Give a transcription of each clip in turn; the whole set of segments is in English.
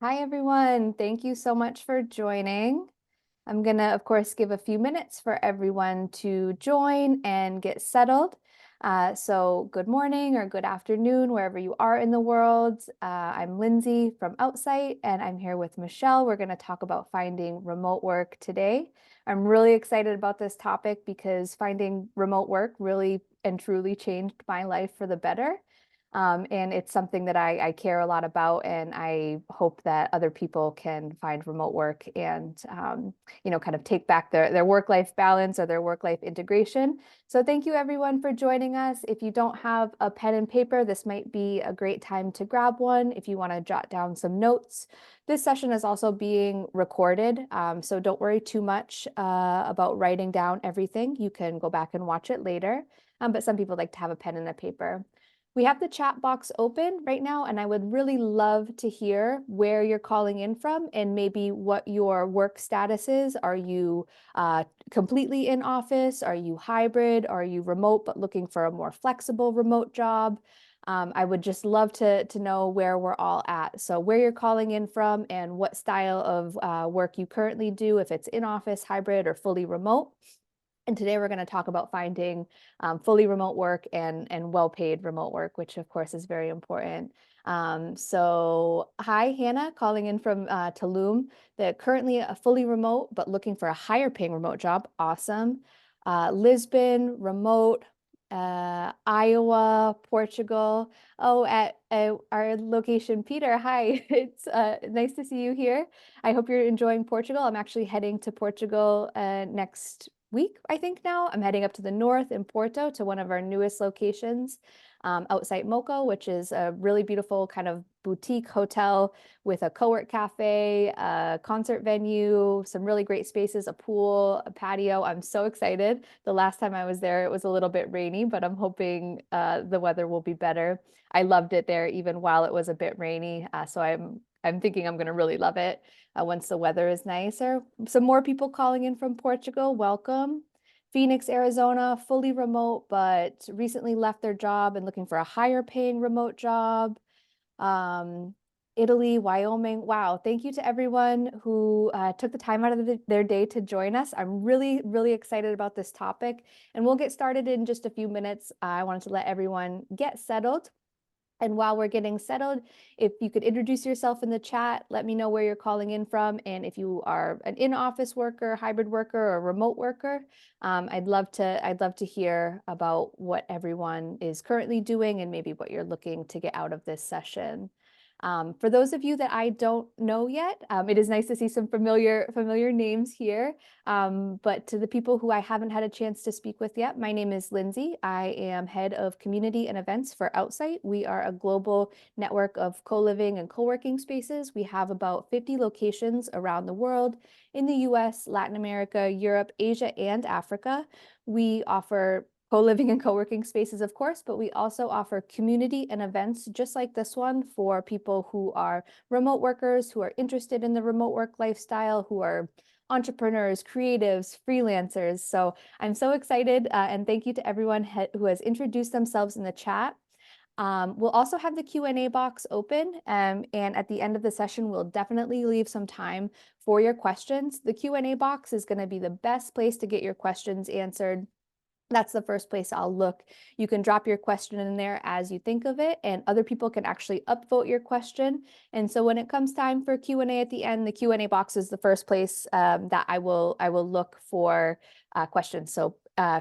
Hi, everyone. Thank you so much for joining. I'm going to, of course, give a few minutes for everyone to join and get settled. So good morning or good afternoon, wherever you are in the world. I'm Lindsay from Outsite, and I'm here with Michelle. We're going to talk about finding remote work today. I'm really excited about this topic because finding remote work really and truly changed my life for the better. And it's something that I care a lot about, and I hope that other people can find remote work and kind of take back their work-life balance or their work-life integration. So thank you everyone for joining us. If you don't have a pen and paper, this might be a great time to grab one if you want to jot down some notes. This session is also being recorded, so don't worry too much about writing down everything. You can go back and watch it later, but some people like to have a pen and a paper. We have the chat box open right now, and I would really love to hear where you're calling in from and maybe what your work status is. Are you completely in office? Are you hybrid? Are you remote but looking for a more flexible remote job? I would just love to know where we're all at. So where you're calling in from and what style of work you currently do, if it's in office, hybrid, or fully remote. And today we're going to talk about finding fully remote work and well-paid remote work, which of course is very important. So hi, Hannah, calling in from Tulum. They're currently a fully remote, but looking for a higher paying remote job. Awesome. Lisbon, remote. Iowa, Portugal. Oh, at our location, Peter. Hi, it's nice to see you here. I hope you're enjoying Portugal. I'm actually heading to Portugal next week, I think now. I'm heading up to the north in Porto to one of our newest locations, outside Moco, which is a really beautiful kind of boutique hotel with a co-work cafe, a concert venue, some really great spaces, a pool, a patio. I'm so excited. The last time I was there, it was a little bit rainy, but I'm hoping the weather will be better. I loved it there even while it was a bit rainy, so I'm thinking I'm going to really love it once the weather is nicer. Some more people calling in from Portugal. Welcome. Phoenix, Arizona, fully remote, but recently left their job and looking for a higher paying remote job. Um, Italy, Wyoming. Wow. Thank you to everyone who took the time out of their day to join us. I'm really, really excited about this topic, and we'll get started in just a few minutes. I wanted to let everyone get settled. And while we're getting settled, if you could introduce yourself in the chat, let me know where you're calling in from. And if you are an in-office worker, hybrid worker, or remote worker, I'd love to hear about what everyone is currently doing and maybe what you're looking to get out of this session. For those of you that I don't know yet, it is nice to see some familiar names here. But to the people who I haven't had a chance to speak with yet, my name is Lindsay. I am head of community and events for Outsite. We are a global network of co-living and co-working spaces. We have about 50 locations around the world in the US, Latin America, Europe, Asia, and Africa. We offer co-living and co-working spaces, of course, but we also offer community and events just like this one for people who are remote workers, who are interested in the remote work lifestyle, who are entrepreneurs, creatives, freelancers. So I'm so excited, and thank you to everyone who has introduced themselves in the chat. We'll also have the Q&A box open, and at the end of the session, we'll definitely leave some time for your questions. The Q&A box is going to be the best place to get your questions answered. That's the first place I'll look. You can drop your question in there as you think of it, and other people can actually upvote your question. And so when it comes time for Q&A at the end, the Q&A box is the first place that I will look for questions. So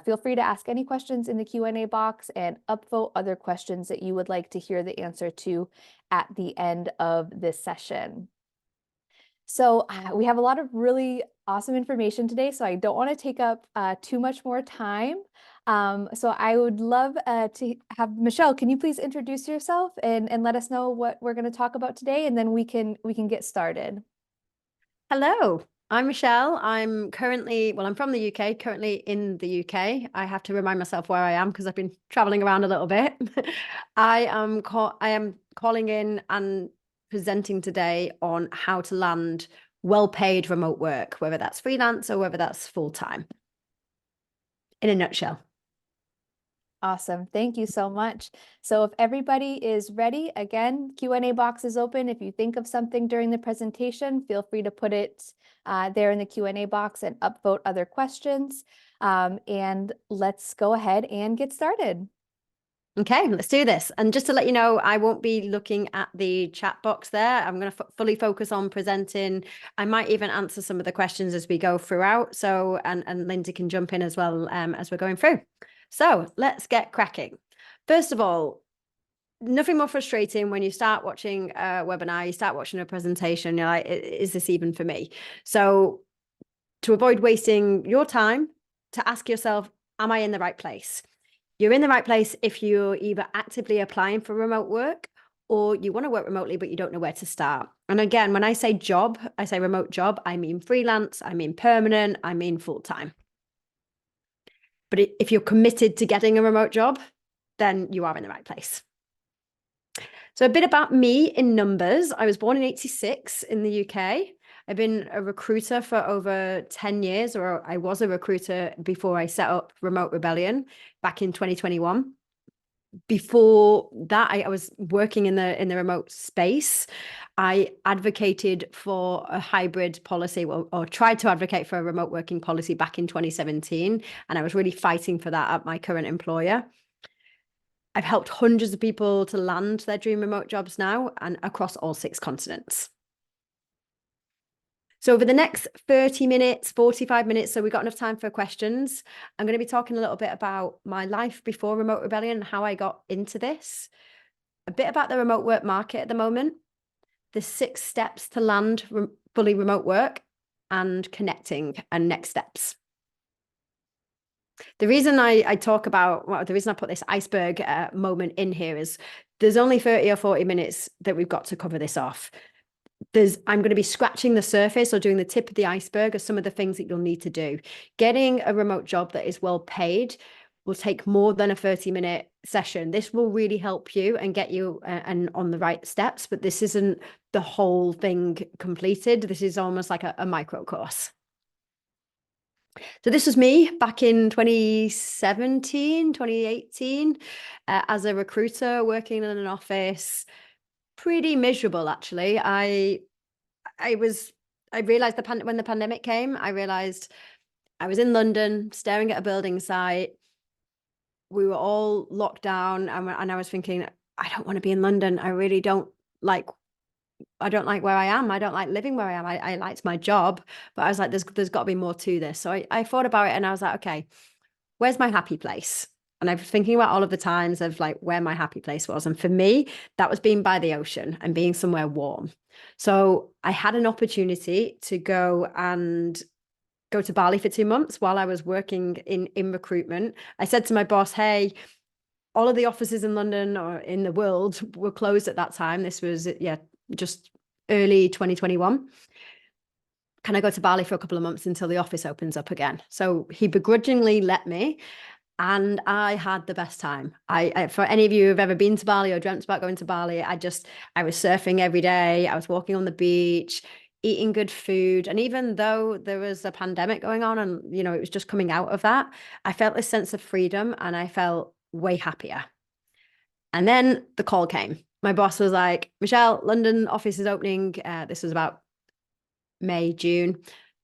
feel free to ask any questions in the Q&A box and upvote other questions that you would like to hear the answer to at the end of this session. So we have a lot of really awesome information today, so I don't want to take up too much more time. So I would love to have Michelle. Can you please introduce yourself and let us know what we're going to talk about today, and then we can get started. Hello, I'm Michelle. I'm currently, I'm from the UK, currently in the UK. I have to remind myself where I am because I've been traveling around a little bit. I am calling in and presenting today on how to land well-paid remote work, whether that's freelance or whether that's full-time, in a nutshell. Awesome. Thank you so much. So if everybody is ready, again, Q&A box is open. If you think of something during the presentation, feel free to put it there in the Q&A box and upvote other questions. And let's go ahead and get started. Okay, let's do this. And just to let you know, I won't be looking at the chat box there. I'm going to fully focus on presenting. I might even answer some of the questions as we go throughout. So, and Lindsay can jump in as well as we're going through. So let's get cracking. First of all, nothing more frustrating when you start watching a webinar, you start watching a presentation, you're like, is this even for me? So to avoid wasting your time, to ask yourself, am I in the right place? You're in the right place if you're either actively applying for remote work or you want to work remotely, but you don't know where to start. And again, when I say job, I say remote job, I mean freelance, I mean permanent, I mean full-time. But if you're committed to getting a remote job, then you are in the right place. So a bit about me in numbers. I was born in 86 in the UK. I've been a recruiter for over 10 years, or I was a recruiter before I set up Remote Rebellion back in 2021. Before that, I was working in the remote space. I advocated for a hybrid policy, or tried to advocate for a remote working policy back in 2017. And I was really fighting for that at my current employer. I've helped hundreds of people to land their dream remote jobs now and across all 6 continents. So over the next 30 minutes, 45 minutes, so we've got enough time for questions, I'm going to be talking a little bit about my life before Remote Rebellion and how I got into this, a bit about the remote work market at the moment, the 6 steps to land fully remote work, and connecting and next steps. The reason I talk about, well, the reason I put this iceberg moment in here is there's only 30 or 40 minutes that we've got to cover this off. I'm going to be scratching the surface or doing the tip of the iceberg of some of the things that you'll need to do. Getting a remote job that is well paid will take more than a 30-minute session. This will really help you and get you and on the right steps, but this isn't the whole thing completed. This is almost like a micro course. So this was me back in 2017, 2018, as a recruiter working in an office. Pretty miserable, actually. I realized when the pandemic came, I realized I was in London staring at a building site. We were all locked down, and I was thinking, I don't want to be in London. I really don't like I don't like where I am. I don't like living where I am. I liked my job, but I was like, there's got to be more to this. So I thought about it and I was like, okay, where's my happy place? And I was thinking about all of the times of like where my happy place was. And for me, that was being by the ocean and being somewhere warm. So I had an opportunity to go to Bali for 2 months while I was working in recruitment. I said to my boss, hey, all of the offices in London or in the world were closed at that time. This was, just early 2021. Can I go to Bali for a couple of months until the office opens up again? So he begrudgingly let me. And I had the best time. For any of you who've ever been to Bali or dreamt about going to Bali, I was surfing every day. I was walking on the beach, eating good food. And even though there was a pandemic going on and, it was just coming out of that, I felt this sense of freedom and I felt way happier. And then the call came. My boss was like, Michelle, London office is opening. This was about May, June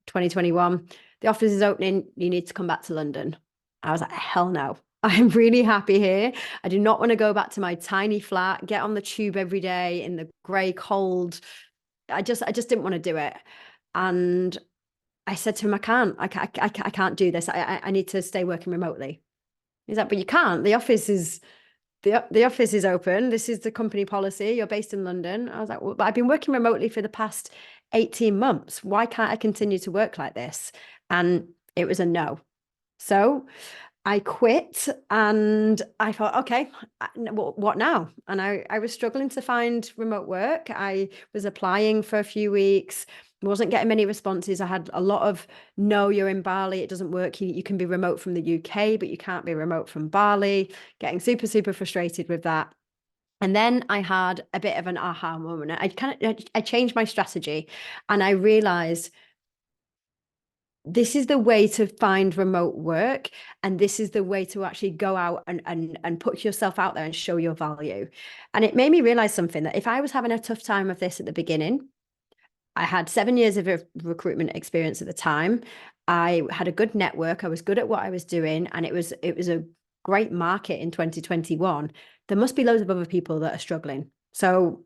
2021. The office is opening. You need to come back to London. I was like, hell no. I'm really happy here. I do not want to go back to my tiny flat, get on the tube every day in the grey cold. I just didn't want to do it. And I said to him, I can't do this. I need to stay working remotely. He's like, but you can't. The office is open. This is the company policy. You're based in London. I was like, well, but I've been working remotely for the past 18 months. Why can't I continue to work like this? And it was a no. So I quit and I thought, okay, what now? And I was struggling to find remote work. I was applying for a few weeks, wasn't getting many responses. I had a lot of, no, you're in Bali, it doesn't work. You can be remote from the UK, but you can't be remote from Bali. Getting super, super frustrated with that. And then I had a bit of an aha moment. I changed my strategy and I realized this is the way to find remote work, and this is the way to actually go out and put yourself out there and show your value. And it made me realize something, that if I was having a tough time of this at the beginning, I had 7 years of recruitment experience at the time. I had a good network. I was good at what I was doing, and it was a great market in 2021. There must be loads of other people that are struggling. So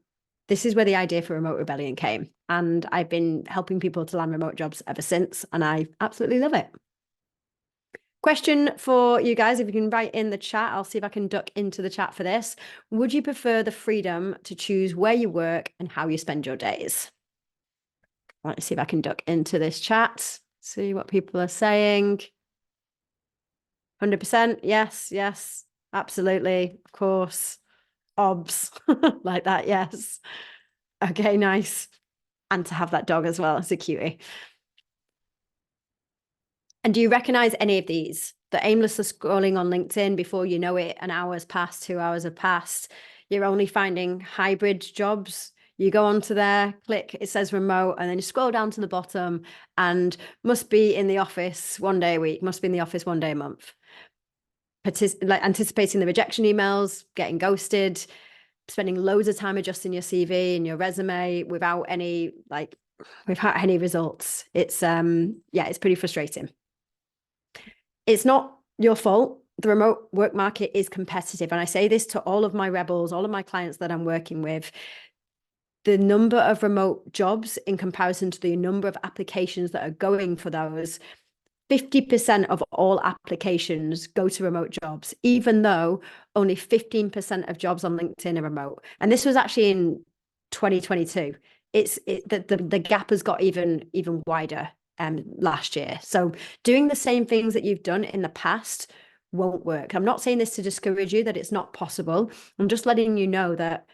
this is where the idea for Remote Rebellion came. And I've been helping people to land remote jobs ever since, and I absolutely love it. Question for you guys, if you can write in the chat, I'll see if I can duck into the chat for this. Would you prefer the freedom to choose where you work and how you spend your days? Let's see if I can duck into this chat, see what people are saying. 100%. Yes, yes, absolutely. Of course. Obs like that. Yes. Okay, nice. And to have that dog as well. It's a cutie. And do you recognize any of these? The aimless scrolling on LinkedIn, before you know it, an hour's passed, 2 hours have passed. You're only finding hybrid jobs. You go onto there, click, it says remote, and then you scroll down to the bottom and must be in the office 1 day a week, must be in the office 1 day a month. Like anticipating the rejection emails, getting ghosted, spending loads of time adjusting your CV and your resume without any results. It's it's pretty frustrating. It's not your fault. The remote work market is competitive. And I say this to all of my rebels, all of my clients that I'm working with. The number of remote jobs in comparison to the number of applications that are going for those, 50% of all applications go to remote jobs, even though only 15% of jobs on LinkedIn are remote. And this was actually in 2022. The gap has got even wider last year. So doing the same things that you've done in the past won't work. I'm not saying this to discourage you, that it's not possible. I'm just letting you know that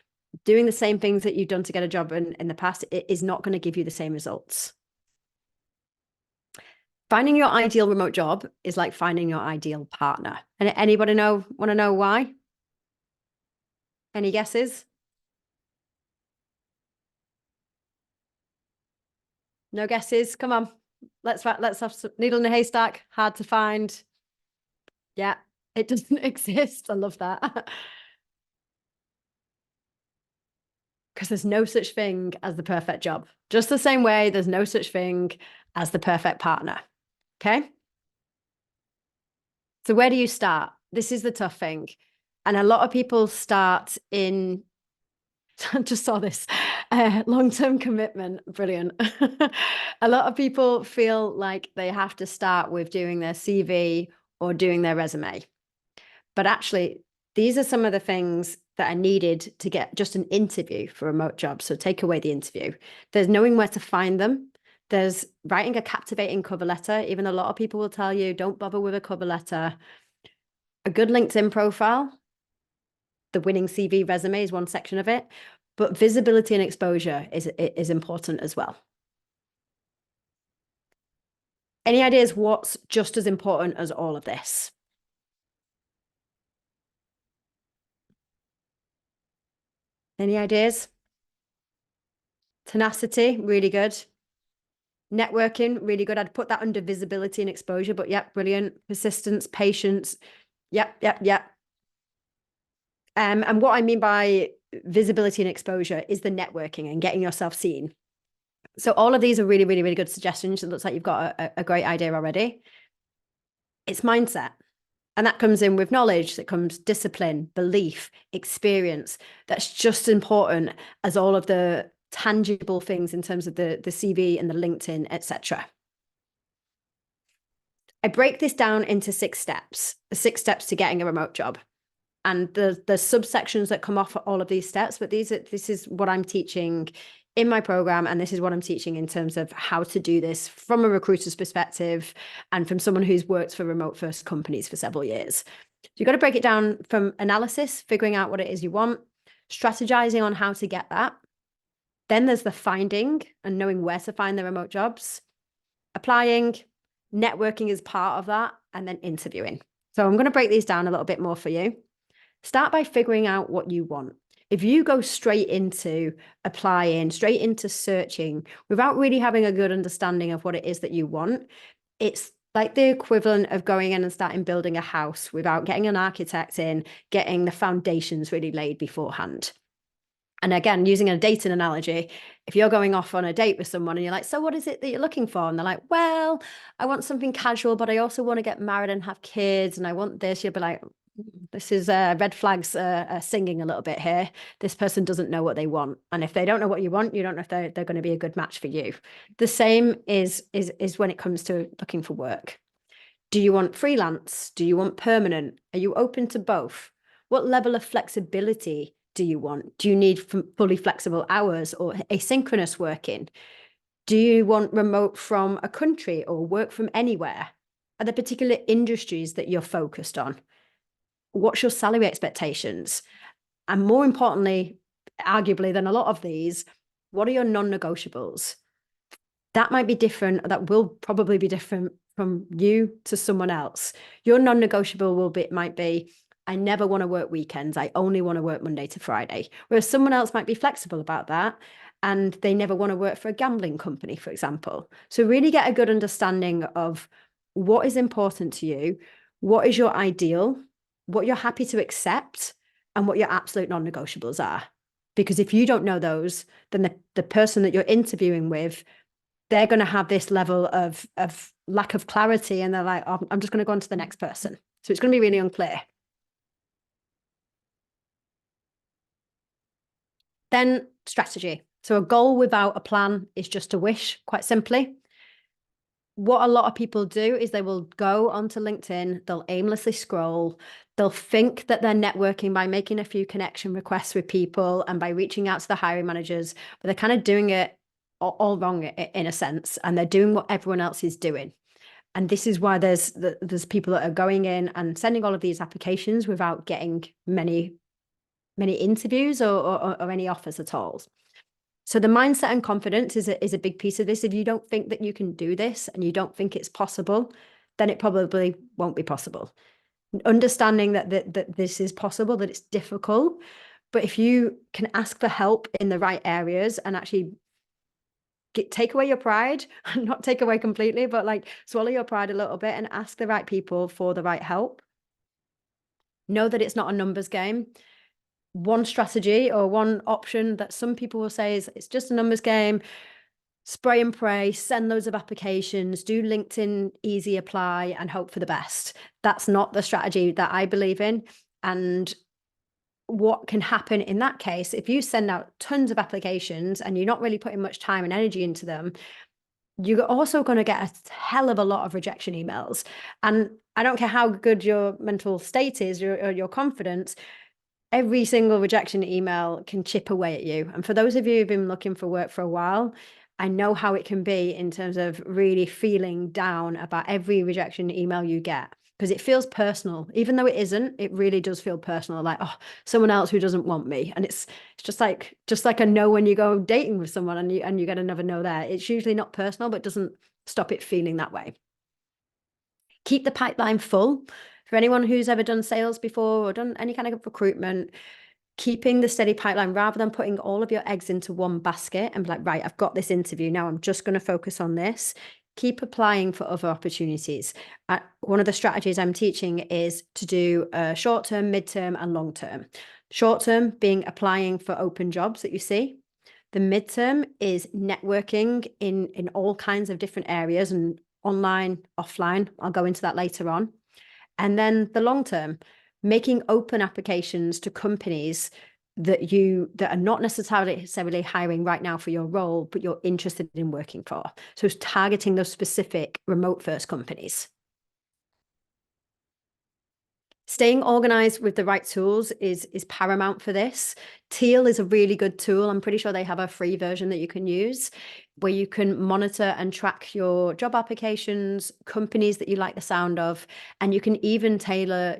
doing the same things that you've done to get a job in the past, it is not going to give you the same results. Finding your ideal remote job is like finding your ideal partner. And anybody want to know why? Any guesses? No guesses? Come on. Let's have some needle in a haystack. Hard to find. Yeah, it doesn't exist. I love that. Because there's no such thing as the perfect job. Just the same way there's no such thing as the perfect partner. Okay? So where do you start? This is the tough thing. And a lot of people start in, I just saw this, long-term commitment. Brilliant. A lot of people feel like they have to start with doing their CV or doing their resume. But actually, these are some of the things that are needed to get just an interview for remote jobs. So take away the interview. There's knowing where to find them. There's writing a captivating cover letter. Even a lot of people will tell you, don't bother with a cover letter. A good LinkedIn profile. The winning CV resume is one section of it, but visibility and exposure is important as well. Any ideas what's just as important as all of this? Any ideas? Tenacity, really good. Networking, really good. I'd put that under visibility and exposure, but yep, brilliant. Persistence, patience. Yep. And what I mean by visibility and exposure is the networking and getting yourself seen. So all of these are really, really, really good suggestions. It looks like you've got a great idea already. It's mindset. And that comes in with knowledge, that comes discipline, belief, experience. That's just important as all of the tangible things in terms of the CV and the LinkedIn, etc. I break this down into 6 steps, the 6 steps to getting a remote job. And the subsections that come off all of these steps, but this is what I'm teaching in my program, and this is what I'm teaching in terms of how to do this from a recruiter's perspective and from someone who's worked for remote first companies for several years. So you've got to break it down from analysis, figuring out what it is you want, strategizing on how to get that. Then there's the finding and knowing where to find the remote jobs, applying, networking is part of that, and then interviewing. So I'm going to break these down a little bit more for you. Start by figuring out what you want. If you go straight into applying, straight into searching, without really having a good understanding of what it is that you want, It's like the equivalent of going in and starting building a house without getting an architect in, getting the foundations really laid beforehand. And again, using a dating analogy, if you're going off on a date with someone and you're like, so what is it that you're looking for? And they're like, well, I want something casual, but I also want to get married and have kids. And I want this. You'll be like, this is red flags singing a little bit here. This person doesn't know what they want. And if they don't know what you want, you don't know if they're going to be a good match for you. The same is when it comes to looking for work. Do you want freelance? Do you want permanent? Are you open to both? What level of flexibility do you want? Do you need fully flexible hours or asynchronous working? Do you want remote from a country or work from anywhere? Are there particular industries that you're focused on? What's your salary expectations? And more importantly, arguably than a lot of these, what are your non-negotiables? That might be different. That will probably be different from you to someone else. Your non-negotiable might be, I never want to work weekends. I only want to work Monday to Friday. Whereas someone else might be flexible about that and they never want to work for a gambling company, for example. So really get a good understanding of what is important to you, what is your ideal, what you're happy to accept, and what your absolute non-negotiables are. Because if you don't know those, then the person that you're interviewing with, they're going to have this level of lack of clarity and they're like, oh, I'm just going to go on to the next person. So it's going to be really unclear. Then strategy. So a goal without a plan is just a wish, quite simply. What a lot of people do is they will go onto LinkedIn, they'll aimlessly scroll, they'll think that they're networking by making a few connection requests with people and by reaching out to the hiring managers, but they're kind of doing it all wrong in a sense, and they're doing what everyone else is doing. And this is why there's people that are going in and sending all of these applications without getting many interviews or any offers at all. So the mindset and confidence is a big piece of this. If you don't think that you can do this and you don't think it's possible, then it probably won't be possible. Understanding that this is possible, that it's difficult, but if you can ask for help in the right areas and actually take away your pride, not take away completely, but like swallow your pride a little bit and ask the right people for the right help. Know that it's not a numbers game. One strategy or one option that some people will say is it's just a numbers game. Spray and pray, send loads of applications, do LinkedIn easy apply and hope for the best. That's not the strategy that I believe in. And what can happen in that case, if you send out tons of applications and you're not really putting much time and energy into them, you're also going to get a hell of a lot of rejection emails. And I don't care how good your mental state is or your confidence, every single rejection email can chip away at you. And for those of you who've been looking for work for a while, I know how it can be in terms of really feeling down about every rejection email you get, because it feels personal. Even though it isn't, it really does feel personal, like, oh, someone else who doesn't want me. And it's just like a no when you go dating with someone and you get another no there. It's usually not personal, but doesn't stop it feeling that way. Keep the pipeline full. For anyone who's ever done sales before or done any kind of recruitment, keeping the steady pipeline rather than putting all of your eggs into one basket and be like, right, I've got this interview. Now I'm just going to focus on this. Keep applying for other opportunities. One of the strategies I'm teaching is to do a short-term, mid-term, and long-term. Short-term being applying for open jobs that you see. The mid-term is networking in all kinds of different areas and online, offline. I'll go into that later on. And then the long term, making open applications to companies that are not necessarily hiring right now for your role, but you're interested in working for. So it's targeting those specific remote first companies. Staying organized with the right tools is paramount for this. Teal is a really good tool. I'm pretty sure they have a free version that you can use where you can monitor and track your job applications, companies that you like the sound of, and you can even tailor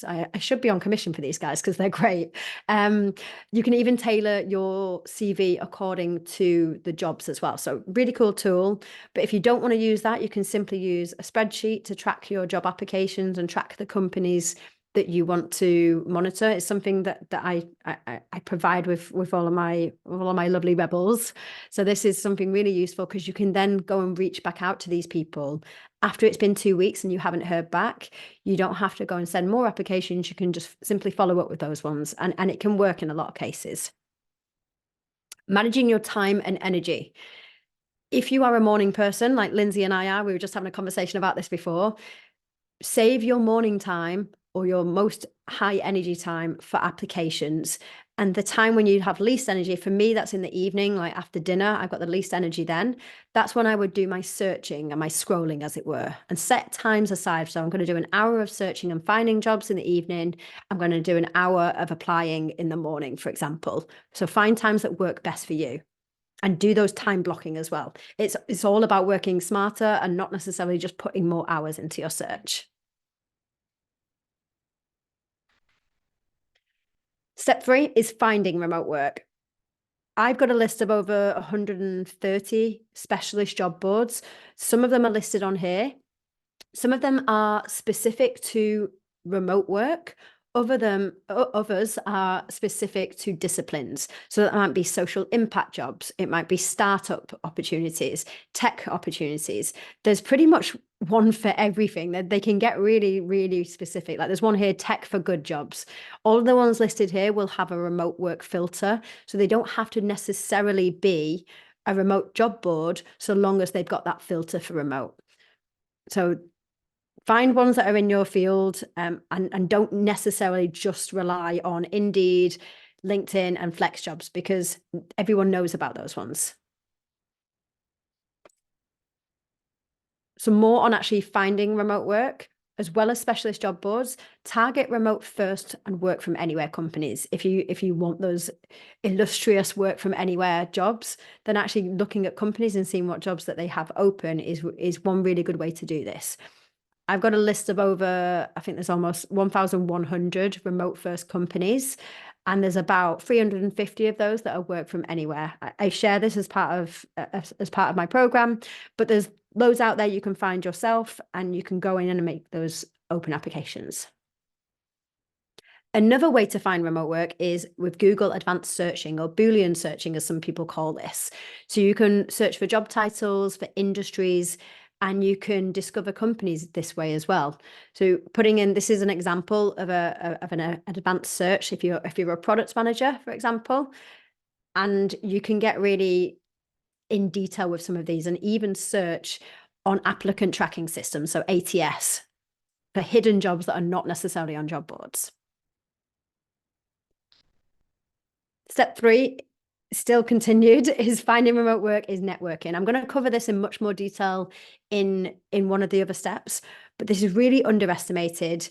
I should be on commission for these guys because they're great. You can even tailor your CV according to the jobs as well. So really cool tool. But if you don't want to use that, you can simply use a spreadsheet to track your job applications and track the companies that you want to monitor. It's something that I provide with all of my lovely rebels. So this is something really useful because you can then go and reach back out to these people after it's been 2 weeks and you haven't heard back. You don't have to go and send more applications. You can just simply follow up with those ones, and it can work in a lot of cases. Managing your time and energy. If you are a morning person like Lindsay and I are, we were just having a conversation about this before, save your morning time or your most high energy time for applications. And the time when you have least energy, for me, that's in the evening, like after dinner, I've got the least energy then. That's when I would do my searching and my scrolling, as it were, and set times aside. So I'm going to do an hour of searching and finding jobs in the evening. I'm going to do an hour of applying in the morning, for example. So find times that work best for you. And do those time blocking as well. It's all about working smarter and not necessarily just putting more hours into your search. Step 3 is finding remote work. I've got a list of over 130 specialist job boards. Some of them are listed on here. Some of them are specific to remote work. Others are specific to disciplines. So that might be social impact jobs. It might be startup opportunities, tech opportunities. There's pretty much one for everything. They can get really, really specific. Like there's one here, tech for good jobs. All of the ones listed here will have a remote work filter. So they don't have to necessarily be a remote job board so long as they've got that filter for remote. So find ones that are in your field, and don't necessarily just rely on Indeed, LinkedIn, and Flex Jobs, because everyone knows about those ones. So more on actually finding remote work, as well as specialist job boards. Target remote first and work from anywhere companies. If you want those illustrious work from anywhere jobs, then actually looking at companies and seeing what jobs that they have open is one really good way to do this. I've got a list of over, I think there's almost 1,100 remote first companies, and there's about 350 of those that are work from anywhere. I share this as part of my program, but there's loads out there you can find yourself, and you can go in and make those open applications. Another way to find remote work is with Google advanced searching, or Boolean searching, as some people call this. So you can search for job titles, for industries, and you can discover companies this way as well. So putting in, this is an example of an advanced search if you're a product manager, for example, and you can get really in detail with some of these and even search on applicant tracking systems, so ATS, for hidden jobs that are not necessarily on job boards. Step 3, still continued, is finding remote work is networking. I'm going to cover this in much more detail in one of the other steps, but this is really underestimated.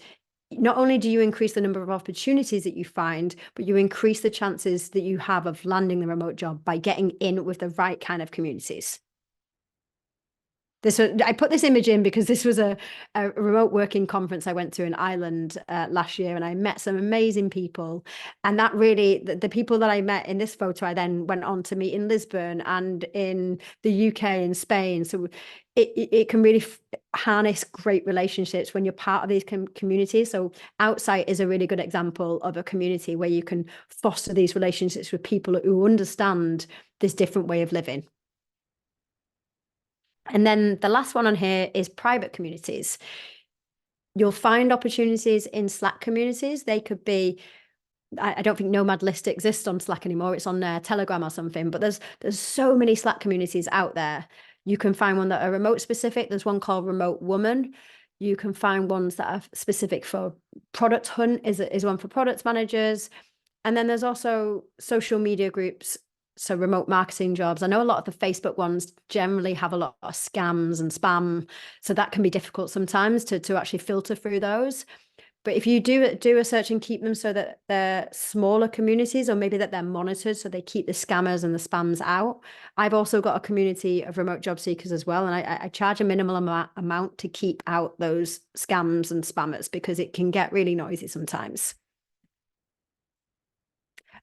Not only do you increase the number of opportunities that you find, but you increase the chances that you have of landing the remote job by getting in with the right kind of communities. I put this image in because this was a remote working conference I went to in Ireland last year, and I met some amazing people. And that really, the people that I met in this photo, I then went on to meet in Lisbon and in the UK and Spain. So it can really harness great relationships when you're part of these communities. So Outsite is a really good example of a community where you can foster these relationships with people who understand this different way of living. And then the last one on here is private communities. You'll find opportunities in Slack communities. They could be, I don't think Nomad List exists on Slack anymore. It's on Telegram or something, but there's so many Slack communities out there. You can find one that are remote specific. There's one called Remote Woman. You can find ones that are specific for Product Hunt is one for product managers. And then there's also social media groups, so remote marketing jobs. I know a lot of the Facebook ones generally have a lot of scams and spam, so that can be difficult sometimes to actually filter through those. But if you do a search and keep them so that they're smaller communities, or maybe that they're monitored so they keep the scammers and the spams out. I've also got a community of remote job seekers as well, and I charge a minimal amount to keep out those scams and spammers because it can get really noisy sometimes.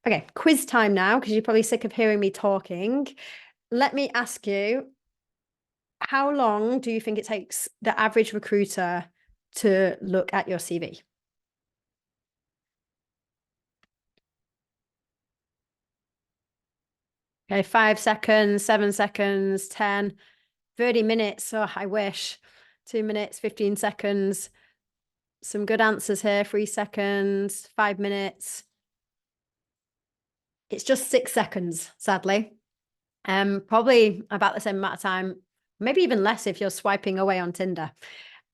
Okay, quiz time now, because you're probably sick of hearing me talking. Let me ask you, how long do you think it takes the average recruiter to look at your CV? Okay, 5 seconds, 7 seconds, 10, 30 minutes. Oh, I wish. 2 minutes, 15 seconds. Some good answers here. 3 seconds, 5 minutes. It's just 6 seconds, sadly. Probably about the same amount of time, maybe even less if you're swiping away on Tinder.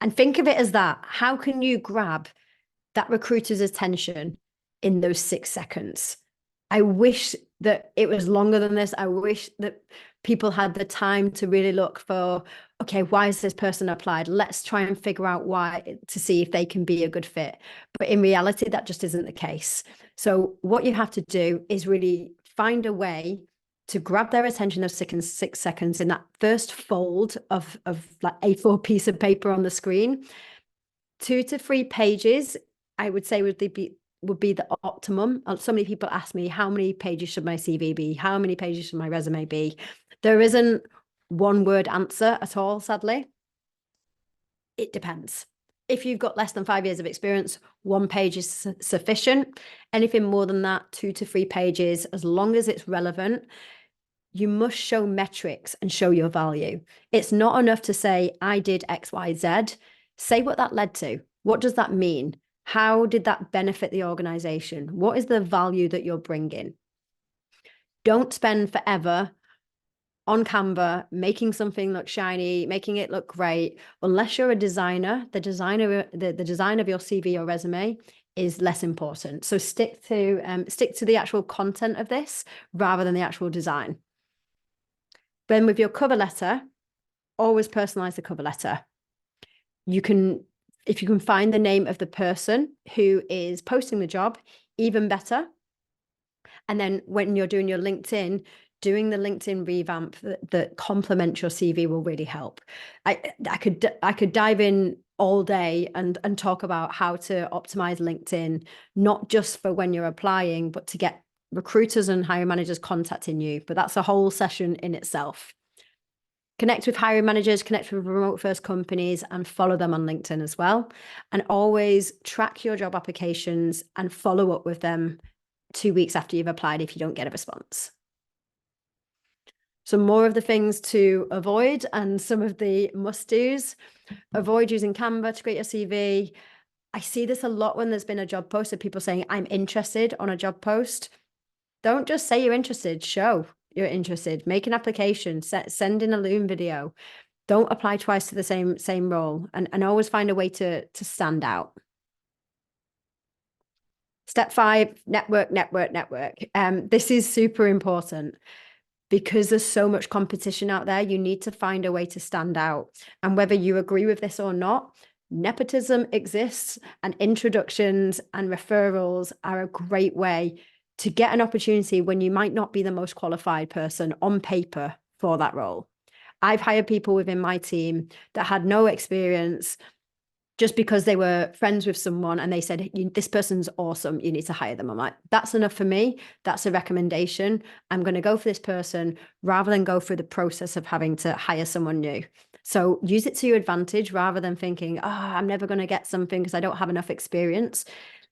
And think of it as that. How can you grab that recruiter's attention in those 6 seconds? I wish that it was longer than this. I wish that people had the time to really look for, okay, why has this person applied? Let's try and figure out why to see if they can be a good fit. But in reality, that just isn't the case. So what you have to do is really find a way to grab their attention of 6 seconds in that first fold of like A4 piece of paper on the screen. 2 to 3 pages, I would say would be the optimum. So many people ask me, how many pages should my CV be? How many pages should my resume be? There isn't one word answer at all, sadly. It depends. If you've got less than 5 years of experience, 1 page is sufficient. Anything more than that, 2 to 3 pages, as long as it's relevant. You must show metrics and show your value. It's not enough to say, I did X, Y, Z. Say what that led to. What does that mean? How did that benefit the organization? What is the value that you're bringing? Don't spend forever on Canva making something look shiny, making it look great. Unless you're a designer, the design of your CV or resume is less important. So stick to the actual content of this rather than the actual design. Then with your cover letter, always personalize the cover letter. If you can find the name of the person who is posting the job, even better. And then when you're doing your LinkedIn, doing the LinkedIn revamp that complements your CV will really help. I could dive in all day and talk about how to optimize LinkedIn, not just for when you're applying, but to get recruiters and hiring managers contacting you. But that's a whole session in itself. Connect with hiring managers, connect with remote first companies, and follow them on LinkedIn as well. And always track your job applications and follow up with them 2 weeks after you've applied if you don't get a response. Some more of the things to avoid and some of the must-dos. Avoid using Canva to create your CV. I see this a lot when there's been a job post of people saying, I'm interested on a job post. Don't just say you're interested, show you're interested. Make an application, send in a Loom video. Don't apply twice to the same role, and always find a way to stand out. Step 5, network. This is super important because there's so much competition out there. You need to find a way to stand out. And whether you agree with this or not, nepotism exists, and introductions and referrals are a great way to get an opportunity when you might not be the most qualified person on paper for that role. I've hired people within my team that had no experience just because they were friends with someone and they said, this person's awesome, you need to hire them. I'm like, that's enough for me. That's a recommendation. I'm going to go for this person rather than go through the process of having to hire someone new. So use it to your advantage rather than thinking, I'm never going to get something because I don't have enough experience.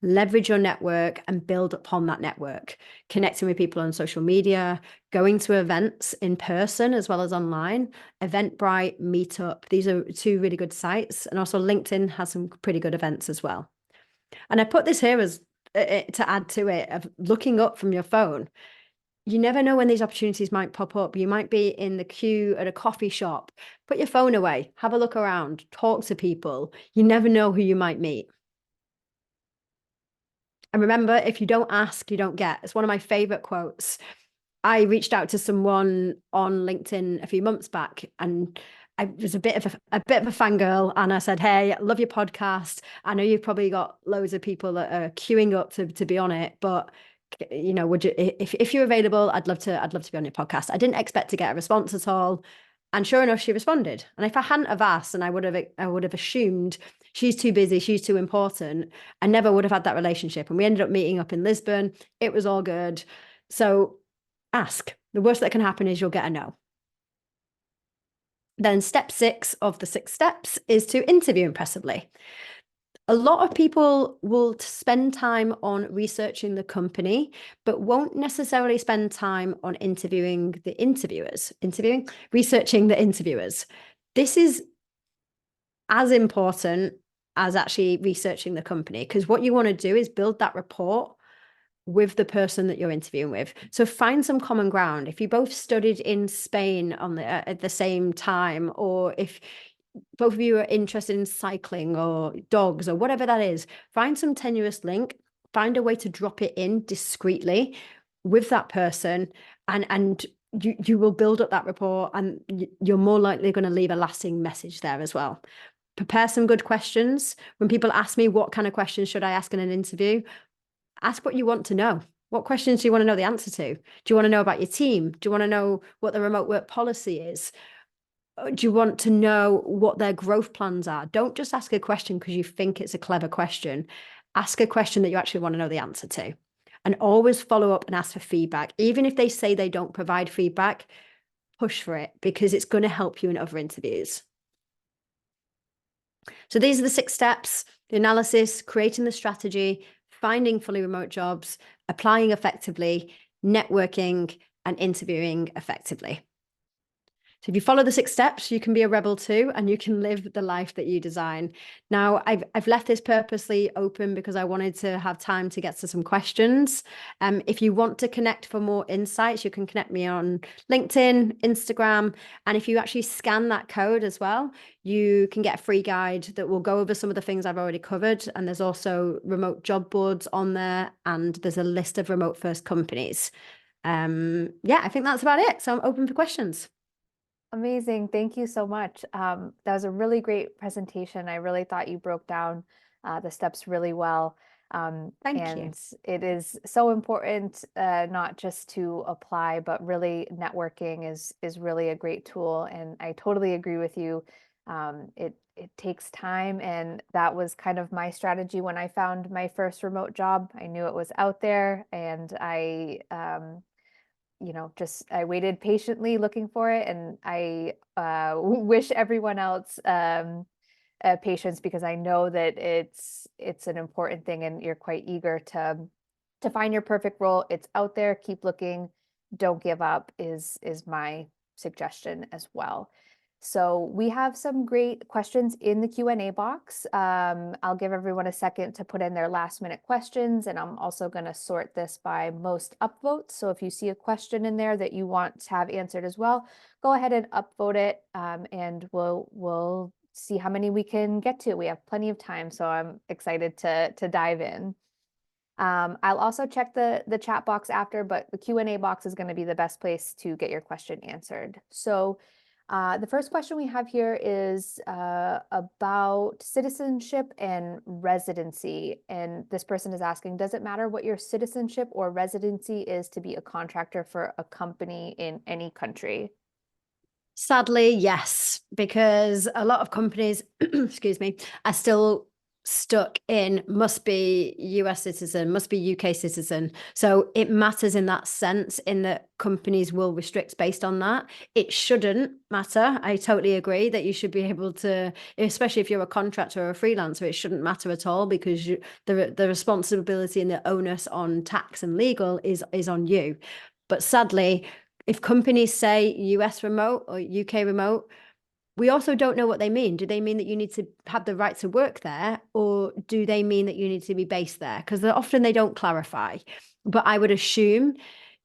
Leverage your network and build upon that network, connecting with people on social media, going to events in person as well as online. Eventbrite, Meetup, these are 2 really good sites. And also LinkedIn has some pretty good events as well. And I put this here as to add to it of looking up from your phone. You never know when these opportunities might pop up. You might be in the queue at a coffee shop. Put your phone away, have a look around, talk to people. You never know who you might meet. And remember, if you don't ask, you don't get. It's one of my favorite quotes. I reached out to someone on LinkedIn a few months back, and I was a bit of a fangirl, and I said, "Hey, I love your podcast. I know you've probably got loads of people that are queuing up to be on it, but would you, if you're available, I'd love to be on your podcast." I didn't expect to get a response at all, and sure enough, she responded. And if I hadn't have asked, and I would have assumed she's too busy, she's too important, I never would have had that relationship. And we ended up meeting up in Lisbon. It was all good. So ask. The worst that can happen is you'll get a no. Then step 6 of the 6 steps is to interview impressively. A lot of people will spend time on researching the company, but won't necessarily spend time on interviewing the interviewers, researching the interviewers. This is as important as actually researching the company, because what you want to do is build that rapport with the person that you're interviewing with. So find some common ground. If you both studied in Spain at the same time, or if both of you are interested in cycling or dogs or whatever that is, find some tenuous link, find a way to drop it in discreetly with that person, and you will build up that rapport, and you're more likely going to leave a lasting message there as well. Prepare some good questions. When people ask me what kind of questions should I ask in an interview, ask what you want to know. What questions do you want to know the answer to? Do you want to know about your team? Do you want to know what the remote work policy is? Do you want to know what their growth plans are? Don't just ask a question because you think it's a clever question. Ask a question that you actually want to know the answer to. And always follow up and ask for feedback. Even if they say they don't provide feedback, push for it, because it's going to help you in other interviews. So these are the 6 steps: the analysis, creating the strategy, finding fully remote jobs, applying effectively, networking, and interviewing effectively. So if you follow the 6 steps, you can be a rebel too, and you can live the life that you design. Now, I've left this purposely open because I wanted to have time to get to some questions. If you want to connect for more insights, you can connect me on LinkedIn, Instagram, and if you actually scan that code as well, you can get a free guide that will go over some of the things I've already covered. And there's also remote job boards on there, and there's a list of remote first companies. Yeah, I think that's about it. So I'm open for questions. Amazing. Thank you so much. That was a really great presentation. I really thought you broke down the steps really well. Thank you. And it is so important, not just to apply, but really networking is really a great tool. And I totally agree with you. It takes time, and that was kind of my strategy when I found my first remote job. I knew it was out there, and just I waited patiently looking for it, and I wish everyone else patience, because I know that it's an important thing, and you're quite eager to find your perfect role. It's out there. Keep looking. Don't give up is my suggestion as well. So we have some great questions in the Q&A box. I'll give everyone a second to put in their last minute questions, and I'm also going to sort this by most upvotes. So if you see a question in there that you want to have answered as well, go ahead and upvote it, and we'll see how many we can get to. We have plenty of time, so I'm excited to dive in. I'll also check the chat box after, but the Q&A box is going to be the best place to get your question answered. So the first question we have here is about citizenship and residency. And this person is asking, does it matter what your citizenship or residency is to be a contractor for a company in any country? Sadly, yes, because a lot of companies, excuse me, are still stuck in must be US citizen, must be UK citizen. So it matters in that sense, in that companies will restrict based on that. It shouldn't matter. I totally agree that you should be able to, especially if you're a contractor or a freelancer, it shouldn't matter at all, because the responsibility and the onus on tax and legal is on you. But sadly, if companies say US remote or UK remote, we also don't know what they mean. Do they mean that you need to have the right to work there, or do they mean that you need to be based there? Because often they don't clarify. But I would assume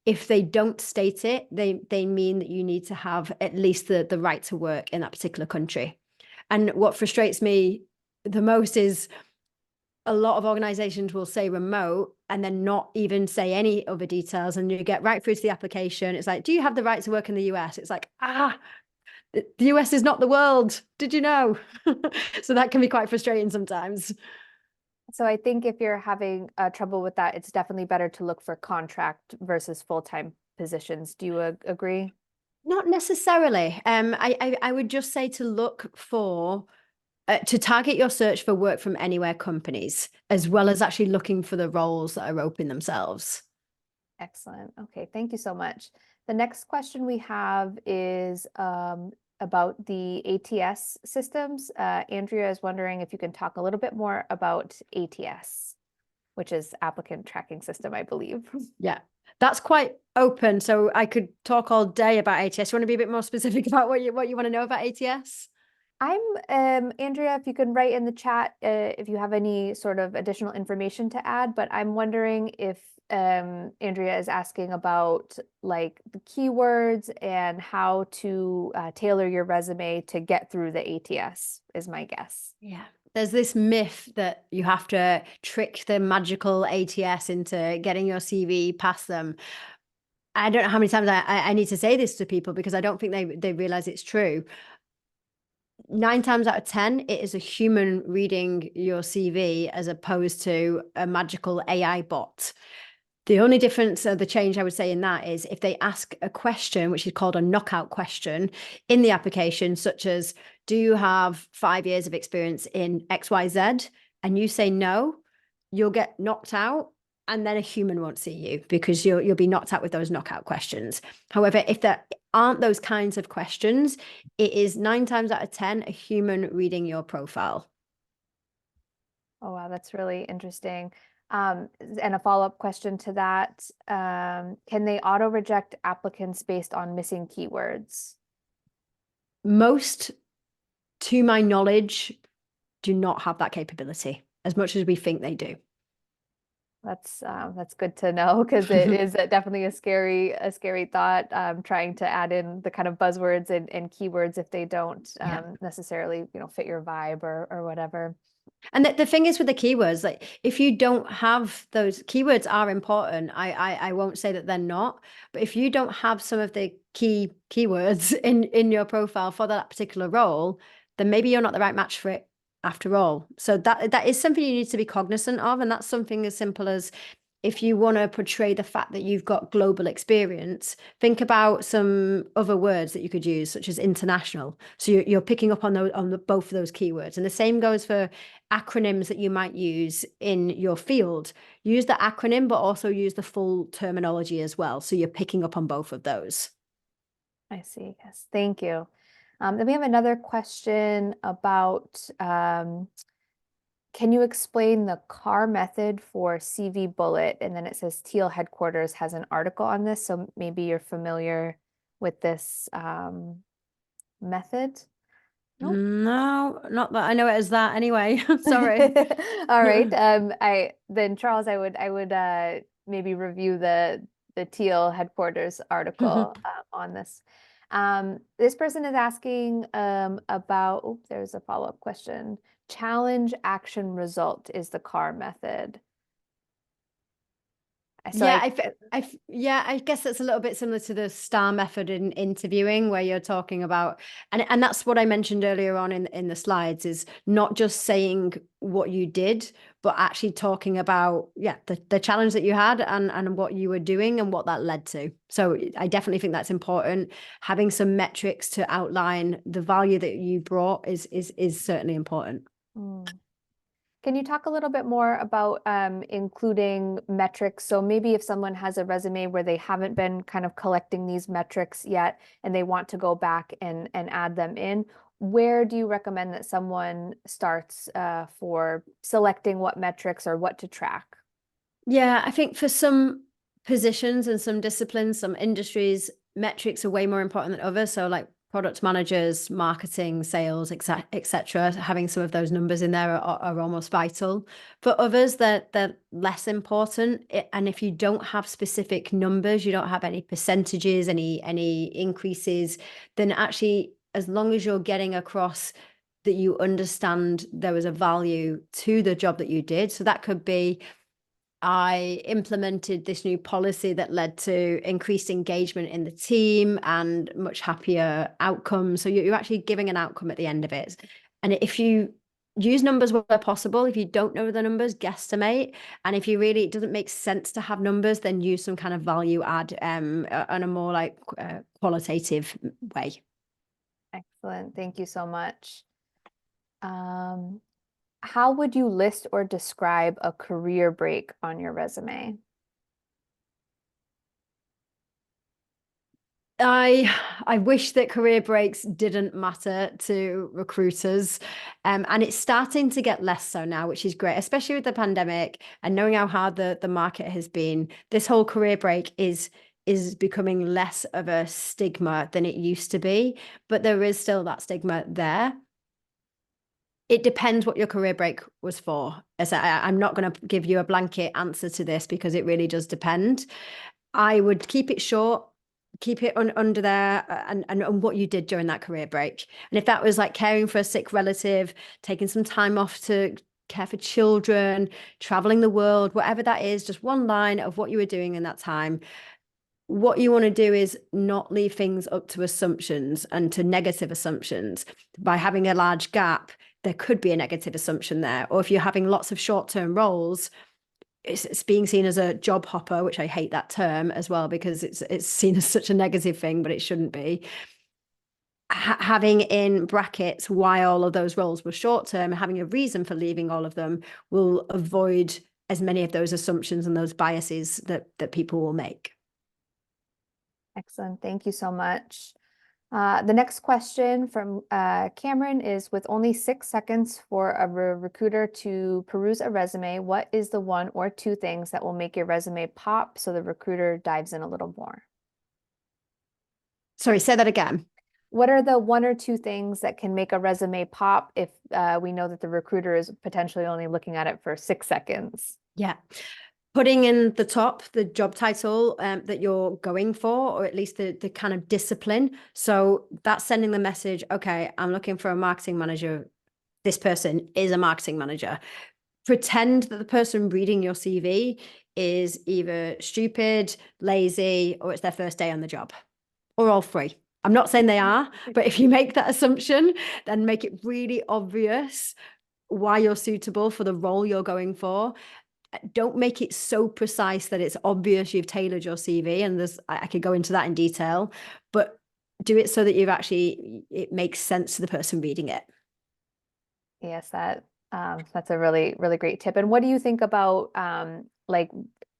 if they don't state it, they mean that you need to have at least the right to work in that particular country. And what frustrates me the most is a lot of organizations will say remote and then not even say any other details. And you get right through to the application. It's like, do you have the right to work in the US? It's like, the US is not the world. Did you know? So that can be quite frustrating sometimes. So I think if you're having trouble with that, it's definitely better to look for contract versus full-time positions. Do you agree? Not necessarily. I would just say to look for to target your search for work from anywhere companies, as well as actually looking for the roles that are open themselves. Excellent. Okay, thank you so much. The next question we have is about the ATS systems. Andrea is wondering if you can talk a little bit more about ATS, which is applicant tracking system, I believe. Yeah, that's quite open. So I could talk all day about ATS. You want to be a bit more specific about what you want to know about ATS? I'm Andrea, if you can write in the chat if you have any sort of additional information to add, but I'm wondering if Andrea is asking about like the keywords and how to tailor your resume to get through the ATS, is my guess. Yeah. There's this myth that you have to trick the magical ATS into getting your CV past them. I don't know how many times I need to say this to people because I don't think they realize it's true. 9 times out of 10, it is a human reading your CV as opposed to a magical AI bot. The only difference or the change I would say in that is if they ask a question, which is called a knockout question in the application, such as, do you have 5 years of experience in XYZ? And you say no, you'll get knocked out and then a human won't see you because you'll be knocked out with those knockout questions. However, if there aren't those kinds of questions, it is 9 times out of 10 a human reading your profile. Oh, wow, that's really interesting. And a follow-up question to that, can they auto reject applicants based on missing keywords? Most, to my knowledge, do not have that capability as much as we think they do. That's good to know because it is definitely a scary thought, trying to add in the kind of buzzwords and keywords if they don't Yeah. necessarily, fit your vibe or whatever. And the thing is with the keywords, like if you don't have those keywords are important. I won't say that they're not, but if you don't have some of the keywords in your profile for that particular role, then maybe you're not the right match for it after all. So that is something you need to be cognizant of. And that's something as simple as if you want to portray the fact that you've got global experience, think about some other words that you could use, such as international. So you're picking up on both of those keywords. And the same goes for acronyms that you might use in your field. Use the acronym, but also use the full terminology as well. So you're picking up on both of those. I see. Yes. Thank you. Then we have another question about can you explain the CAR method for CV bullet? And then it says Teal headquarters has an article on this, so maybe you're familiar with this method. Nope. No, not that I know it as that anyway. Sorry. All right. I then Charles, I would maybe review the Teal headquarters article on this. This person is asking about, oh, there's a follow-up question. Challenge, action, result is the CAR method. So Yeah, yeah, I guess that's a little bit similar to the STAR method in interviewing, where you're talking about, and that's what I mentioned earlier on in the slides, is not just saying what you did, but actually talking about, yeah, the challenge that you had and what you were doing and what that led to. So I definitely think that's important. Having some metrics to outline the value that you brought is certainly important. Mm. Can you talk a little bit more about including metrics? So maybe if someone has a resume where they haven't been kind of collecting these metrics yet and they want to go back and add them in, where do you recommend that someone starts for selecting what metrics or what to track? Yeah, I think for some positions and some disciplines, some industries, metrics are way more important than others. So, like product managers, marketing, sales, etc. Having some of those numbers in there are almost vital. For others, they're less important. And if you don't have specific numbers, you don't have any percentages, any increases, then actually, as long as you're getting across that you understand there was a value to the job that you did, so that could be, I implemented this new policy that led to increased engagement in the team and much happier outcomes. So you're actually giving an outcome at the end of it. And if you use numbers where possible, if you don't know the numbers, guesstimate. And if you really, it doesn't make sense to have numbers, then use some kind of value add on a more like qualitative way. Excellent. Thank you so much. Um, how would you list or describe a career break on your resume? I wish that career breaks didn't matter to recruiters. And it's starting to get less so now, which is great, especially with the pandemic and knowing how hard the market has been. This whole career break is becoming less of a stigma than it used to be, but there is still that stigma there. It depends what your career break was for. As I'm not going to give you a blanket answer to this because it really does depend. I would keep it short, keep it under there, and what you did during that career break. And if that was like caring for a sick relative, taking some time off to care for children, traveling the world, whatever that is, just one line of what you were doing in that time. What you want to do is not leave things up to assumptions and to negative assumptions. By having a large gap, there could be a negative assumption there. Or if you're having lots of short-term roles, it's being seen as a job hopper, which I hate that term as well because it's seen as such a negative thing, but it shouldn't be. Having in brackets why all of those roles were short term, having a reason for leaving all of them will avoid as many of those assumptions and those biases that people will make. Excellent. Thank you so much. The next question from Cameron is, with only 6 seconds for a recruiter to peruse a resume, what is the one or two things that will make your resume pop so the recruiter dives in a little more? Sorry, say that again. What are the one or two things that can make a resume pop if we know that the recruiter is potentially only looking at it for 6 seconds? Yeah. Putting in the top the job title that you're going for, or at least the kind of discipline. So that's sending the message, okay, I'm looking for a marketing manager. This person is a marketing manager. Pretend that the person reading your CV is either stupid, lazy, or it's their first day on the job, or all three. I'm not saying they are, but if you make that assumption, then make it really obvious why you're suitable for the role you're going for. Don't make it so precise that it's obvious you've tailored your CV. And I could go into that in detail, but do it so that it makes sense to the person reading it. Yes, that's a really, really great tip. And what do you think about like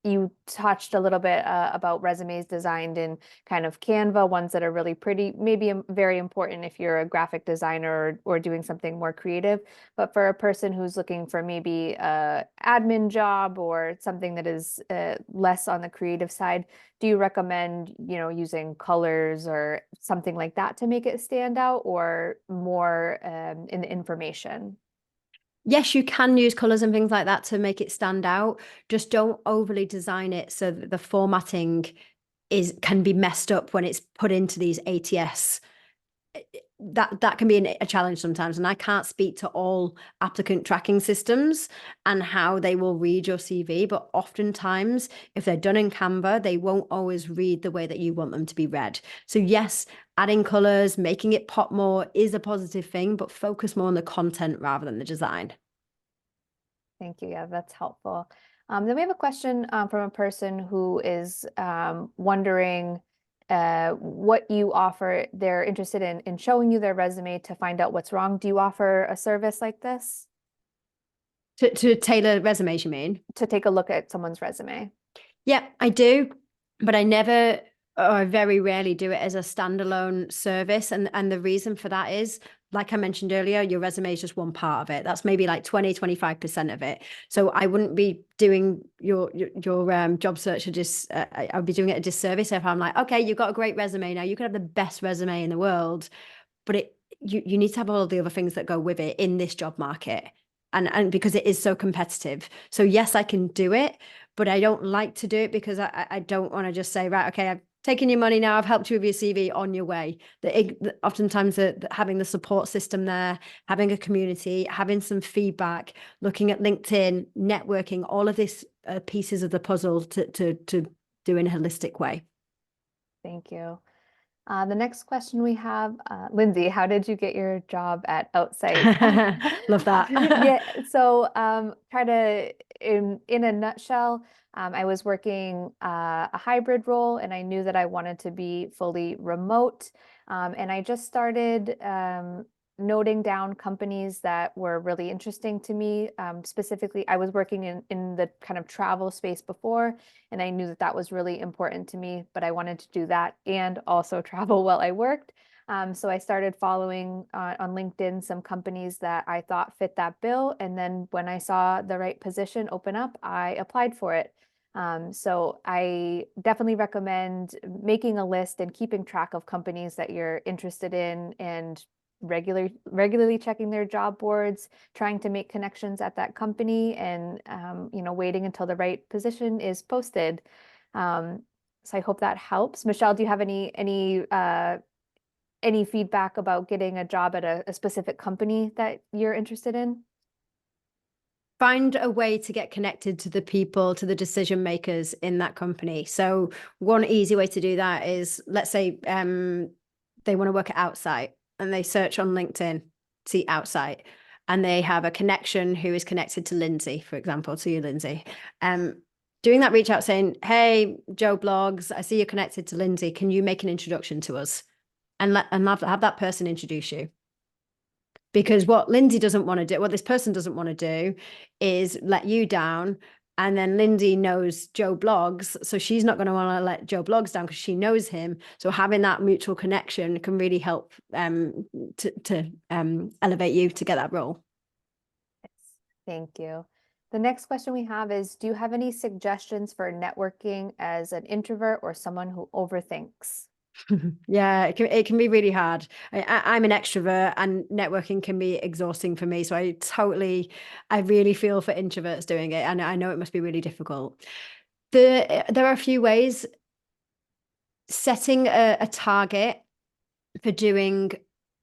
you touched a little bit about resumes designed in kind of Canva, ones that are really pretty, maybe very important if you're a graphic designer or doing something more creative. But for a person who's looking for maybe a admin job or something that is less on the creative side, do you recommend, using colors or something like that to make it stand out, or more in the information? Yes, you can use colors and things like that to make it stand out. Just don't overly design it so that the formatting can be messed up when it's put into these ATS. That can be a challenge sometimes, and I can't speak to all applicant tracking systems and how they will read your CV, but oftentimes if they're done in Canva, they won't always read the way that you want them to be read. So yes, adding colors, making it pop more is a positive thing, but focus more on the content rather than the design. Thank you. Yeah, that's helpful. Then we have a question from a person who is wondering what you offer. They're interested in showing you their resume to find out what's wrong. Do you offer a service like this To tailor resumes, you mean? to take a look at someone's resume? Yeah, I do, but I never or I very rarely do it as a standalone service. And the reason for that is, like I mentioned earlier, your resume is just one part of it. That's maybe like 25% of it. So I wouldn't be doing your job search I would be doing it a disservice if I'm like, okay, you've got a great resume now. You could have the best resume in the world, but you need to have all the other things that go with it in this job market. And because it is so competitive. So yes, I can do it, but I don't like to do it because I don't want to just say, right, okay, I've taken your money now, I've helped you with your CV, on your way. Oftentimes having the support system there, having a community, having some feedback, looking at LinkedIn, networking, all of this pieces of the puzzle to do in a holistic way. Thank you. The next question we have, Lindsay, how did you get your job at Outsite? Love that. Yeah, so try to, in a nutshell, I was working a hybrid role and I knew that I wanted to be fully remote. And I just started noting down companies that were really interesting to me. Specifically, I was working in the kind of travel space before, and I knew that that was really important to me, but I wanted to do that and also travel while I worked. So I started following on LinkedIn some companies that I thought fit that bill. And then when I saw the right position open up, I applied for it. So I definitely recommend making a list and keeping track of companies that you're interested in and regularly checking their job boards, trying to make connections at that company, and waiting until the right position is posted. Um, so I hope that helps. Michelle, do you have any feedback about getting a job at a specific company that you're interested in? Find a way to get connected to the people, to the decision makers in that company. So one easy way to do that is, let's say they want to work at Outsite and they search on LinkedIn, see Outsite, and they have a connection who is connected to Lindsay, for example, to you, Lindsay. Doing that reach out saying, hey, Joe Blogs, I see you're connected to Lindsay. Can you make an introduction to us? And have that person introduce you. Because what Lindsay doesn't want to do, what this person doesn't want to do, is let you down. And then Lindsay knows Joe Blogs, so she's not going to want to let Joe Blogs down because she knows him. So having that mutual connection can really help to elevate you to get that role. Yes, thank you. The next question we have is, do you have any suggestions for networking as an introvert or someone who overthinks? Yeah, it can be really hard. I'm an extrovert and networking can be exhausting for me. So I really feel for introverts doing it. And I know it must be really difficult. There are a few ways. Setting a target for doing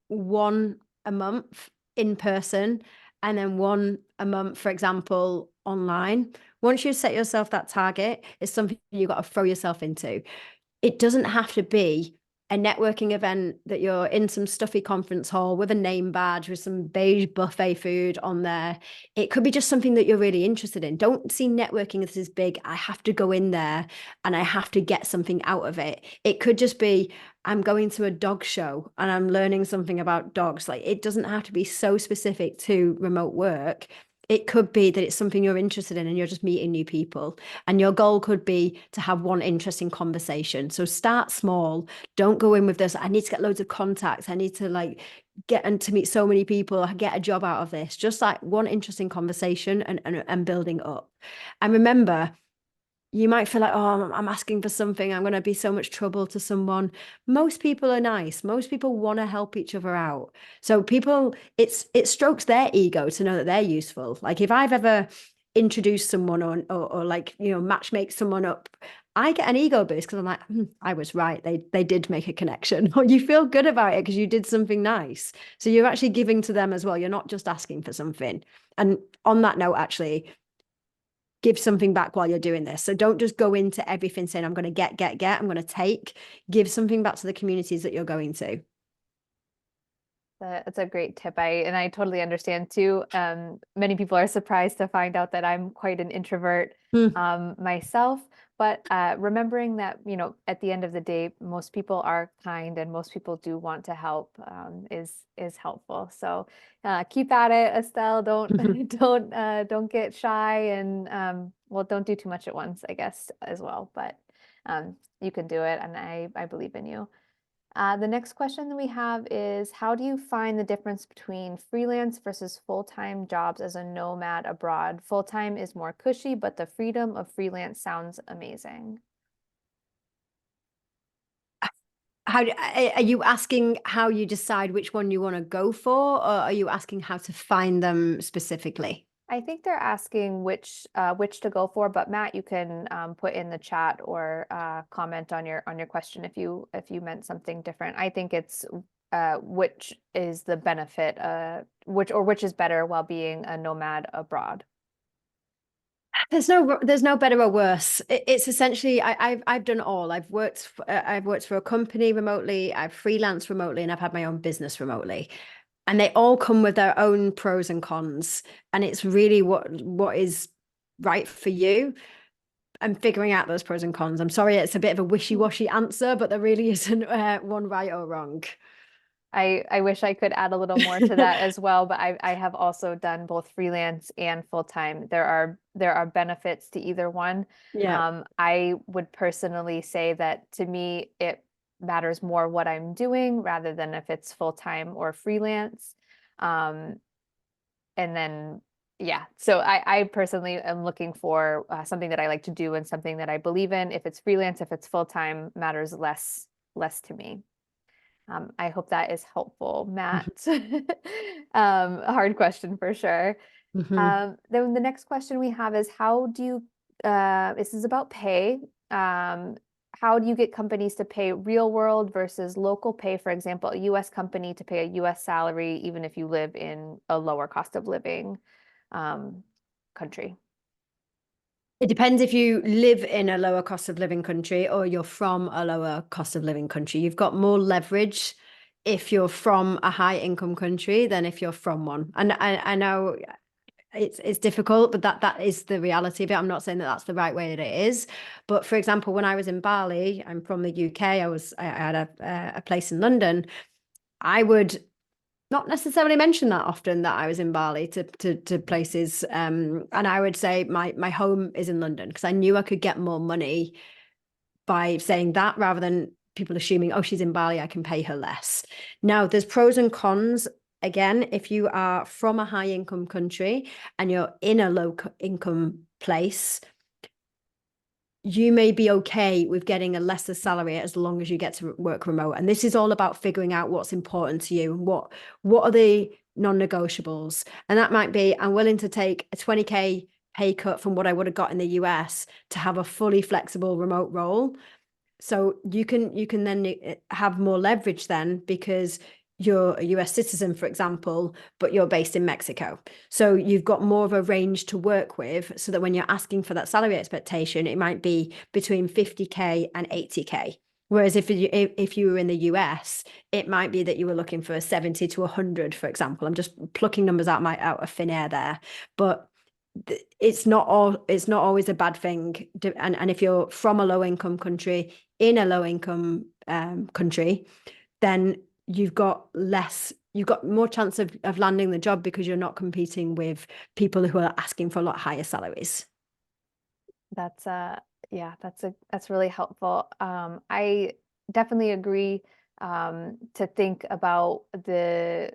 one a month in person and then one a month, for example, online. Once you set yourself that target, it's something you've got to throw yourself into. It doesn't have to be a networking event that you're in some stuffy conference hall with a name badge with some beige buffet food on there. It could be just something that you're really interested in. Don't see networking as this big, I have to go in there and I have to get something out of it. It could just be, I'm going to a dog show and I'm learning something about dogs. Like, it doesn't have to be so specific to remote work. It could be that it's something you're interested in and you're just meeting new people. And your goal could be to have one interesting conversation. So start small. Don't go in with this, I need to get loads of contacts. I need to like get and to meet so many people, get a job out of this. Just like one interesting conversation and building up. And remember, you might feel like, oh, I'm asking for something. I'm going to be so much trouble to someone. Most people are nice. Most people want to help each other out. So it strokes their ego to know that they're useful. Like if I've ever introduced someone or like, match make someone up, I get an ego boost because I'm like, I was right. They did make a connection. Or you feel good about it because you did something nice. So you're actually giving to them as well. You're not just asking for something. And on that note, actually, give something back while you're doing this. So don't just go into everything saying, I'm going to get. I'm going to take. Give something back to the communities that you're going to. That's a great tip. I totally understand too. Many people are surprised to find out that I'm quite an introvert Hmm. myself. But remembering that, at the end of the day, most people are kind and most people do want to help is helpful. So keep at it, Estelle. Don't don't get shy and well, don't do too much at once, I guess, as well. But you can do it, and I believe in you. The next question that we have is, how do you find the difference between freelance versus full-time jobs as a nomad abroad? Full-time is more cushy, but the freedom of freelance sounds amazing. Are you asking how you decide which one you want to go for, or are you asking how to find them specifically? I think they're asking which to go for, but Matt, you can put in the chat or comment on your question if you meant something different. I think it's which is the benefit, which is better while being a nomad abroad. There's no better or worse. It's essentially I've done all. I've worked for a company remotely, I've freelanced remotely, and I've had my own business remotely. And they all come with their own pros and cons. And it's really what is right for you and figuring out those pros and cons. I'm sorry, it's a bit of a wishy-washy answer, but there really isn't one right or wrong. I wish I could add a little more to that as well, but I have also done both freelance and full-time. There are benefits to either one. Yeah. I would personally say that to me it matters more what I'm doing rather than if it's full-time or freelance. Um, and then yeah, so I personally am looking for something that I like to do and something that I believe in. If it's freelance, if it's full-time, matters less to me. I hope that is helpful, Matt. A hard question for sure. Mhm. Then the next question we have is how do you, this is about pay. Um, how do you get companies to pay real world versus local pay? For example, a US company to pay a US salary, even if you live in a lower cost of living um, country. It depends if you live in a lower cost of living country or you're from a lower cost of living country. You've got more leverage if you're from a high income country than if you're from one. And I know it's difficult, but that is the reality of it. I'm not saying that that's the right way that it is. But for example, when I was in Bali, I'm from the UK. I had a place in London. I would not necessarily mention that often that I was in Bali to places. And I would say my home is in London because I knew I could get more money by saying that rather than people assuming, oh, she's in Bali, I can pay her less. Now, there's pros and cons. Again, if you are from a high income country and you're in a low income place, you may be okay with getting a lesser salary as long as you get to work remote. And this is all about figuring out what's important to you and what are the non-negotiables. And that might be, I'm willing to take a 20K pay cut from what I would have got in the US to have a fully flexible remote role. So you can then have more leverage then because you're a US citizen, for example, but you're based in Mexico. So you've got more of a range to work with so that when you're asking for that salary expectation, it might be between 50K and 80K. Whereas if you were in the US, it might be that you were looking for 70 to 100, for example. I'm just plucking numbers out of thin air there, but it's not always a bad thing. And if you're from a low income country in a low income country, then you've got more chance of landing the job because you're not competing with people who are asking for a lot higher salaries. That's yeah, that's really helpful. I definitely agree to think about there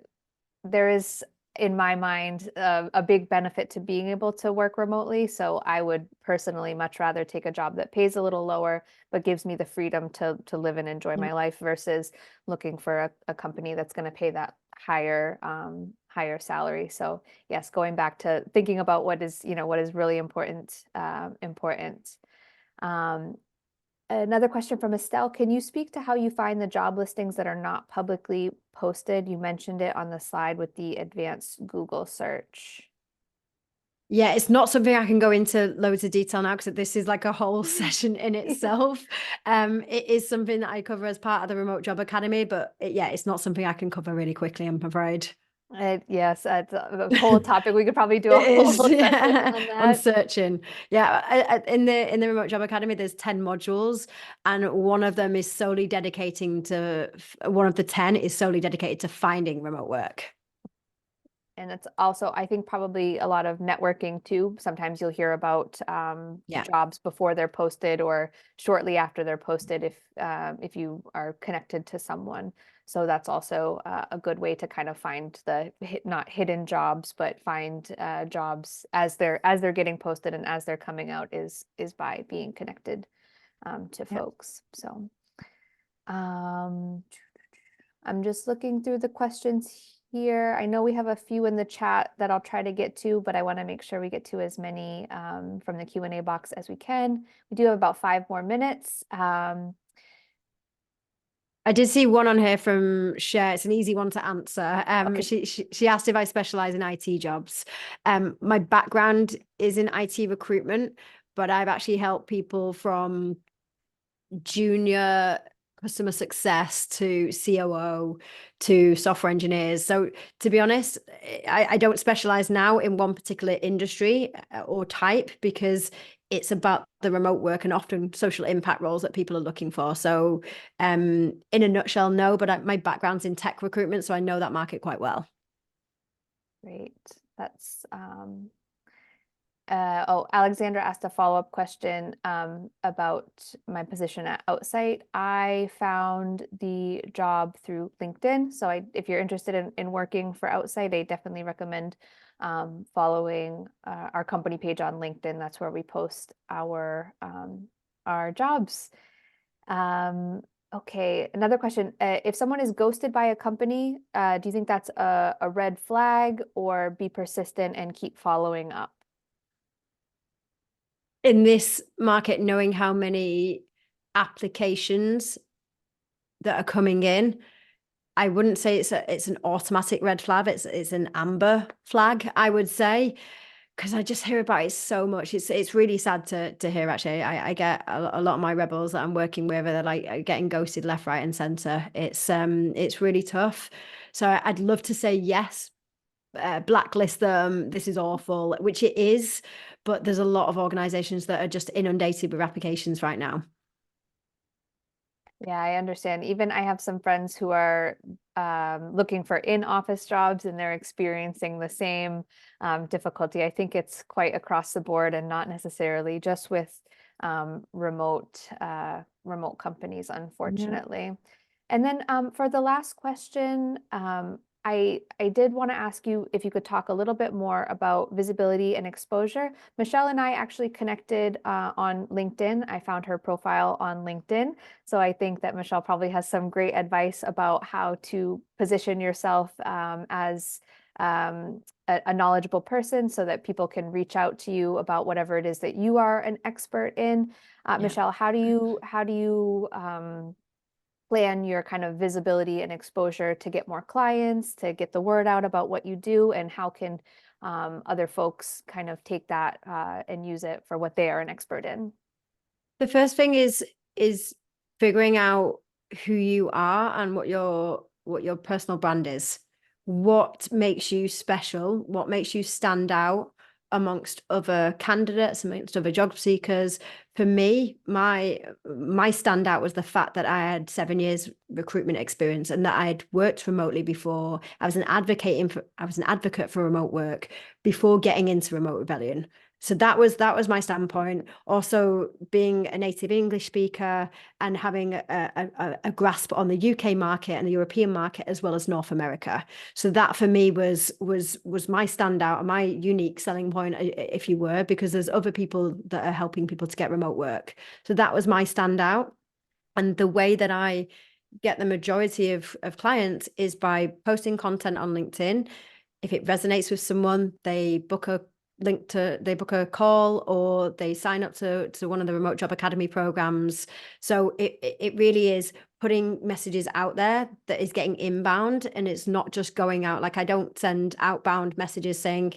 is in my mind a big benefit to being able to work remotely. So I would personally much rather take a job that pays a little lower but gives me the freedom to live and enjoy Yeah. my life versus looking for a company that's going to pay that higher salary. So yes, going back to thinking about what is really important. Um, Another question from Estelle. Can you speak to how you find the job listings that are not publicly posted? You mentioned it on the slide with the advanced Google search. Yeah, it's not something I can go into loads of detail now because this is like a whole session in Yeah. itself. It is something that I cover as part of the Remote Job Academy, but yeah, it's not something I can cover really quickly, I'm afraid. Yes, it's a whole topic. We could probably do It a is, whole session yeah, on on that. searching. Yeah, in the Remote Job Academy, there's 10 modules, and one of them is solely dedicating to one of the 10 is solely dedicated to finding remote work. And it's also, I think, probably a lot of networking too. Sometimes you'll hear about Yeah, jobs before they're posted or shortly after they're posted if you are connected to someone. So that's also a good way to kind of find not hidden jobs, but find jobs as they're getting posted and as they're coming out is by being connected to yeah. folks. So. Um, I'm just looking through the questions here. I know we have a few in the chat that I'll try to get to, but I want to make sure we get to as many from the Q&A box as we can. We do have about 5 more minutes. I did see one on here from Cher. It's an easy one to answer. Okay. She asked if I specialize in IT jobs. My background is in IT recruitment, but I've actually helped people from junior customer success to COO to software engineers. So to be honest, I don't specialize now in one particular industry or type because it's about the remote work and often social impact roles that people are looking for. So, in a nutshell, no, but my background's in tech recruitment, so I know that market quite well. Great. That's oh, Alexandra asked a follow-up question about my position at Outsite. I found the job through LinkedIn. So if you're interested in working for Outsite, I definitely recommend following our company page on LinkedIn. That's where we post our jobs. Um, okay, another question. If someone is ghosted by a company, do you think that's a red flag, or be persistent and keep following up? In this market, knowing how many applications that are coming in, I wouldn't say it's an automatic red flag. It's an amber flag, I would say, because I just hear about it so much. It's really sad to hear. Actually, I get a lot of my rebels that I'm working with are like getting ghosted left, right, and center. It's really tough. So I'd love to say yes, blacklist them. This is awful, which it is, but there's a lot of organizations that are just inundated with applications right now. Yeah, I understand. Even I have some friends who are looking for in-office jobs, and they're experiencing the same difficulty. I think it's quite across the board and not necessarily just with remote companies, Yeah. unfortunately. And then for the last question, I did want to ask you if you could talk a little bit more about visibility and exposure. Michelle and I actually connected on LinkedIn. I found her profile on LinkedIn. So I think that Michelle probably has some great advice about how to position yourself as a knowledgeable person so that people can reach out to you about whatever it is that you are an expert in. Yeah. Michelle, how do you plan your kind of visibility and exposure to get more clients, to get the word out about what you do, and how can other folks kind of take that and use it for what they are an expert in? The first thing is figuring out who you are and what your personal brand is. What makes you special? What makes you stand out amongst other candidates, amongst other job seekers? For me, my standout was the fact that I had 7 years recruitment experience and that I had worked remotely before. I was an advocate for remote work before getting into remote rebellion. So that was my standpoint. Also, being a native English speaker and having a grasp on the UK market and the European market as well as North America. So that for me was my standout and my unique selling point, if you were, because there's other people that are helping people to get remote work. So that was my standout. And the way that I get the majority of clients is by posting content on LinkedIn. If it resonates with someone, they book a call or they sign up to one of the remote job academy programs. So it really is putting messages out there that is getting inbound, and it's not just going out. Like, I don't send outbound messages saying,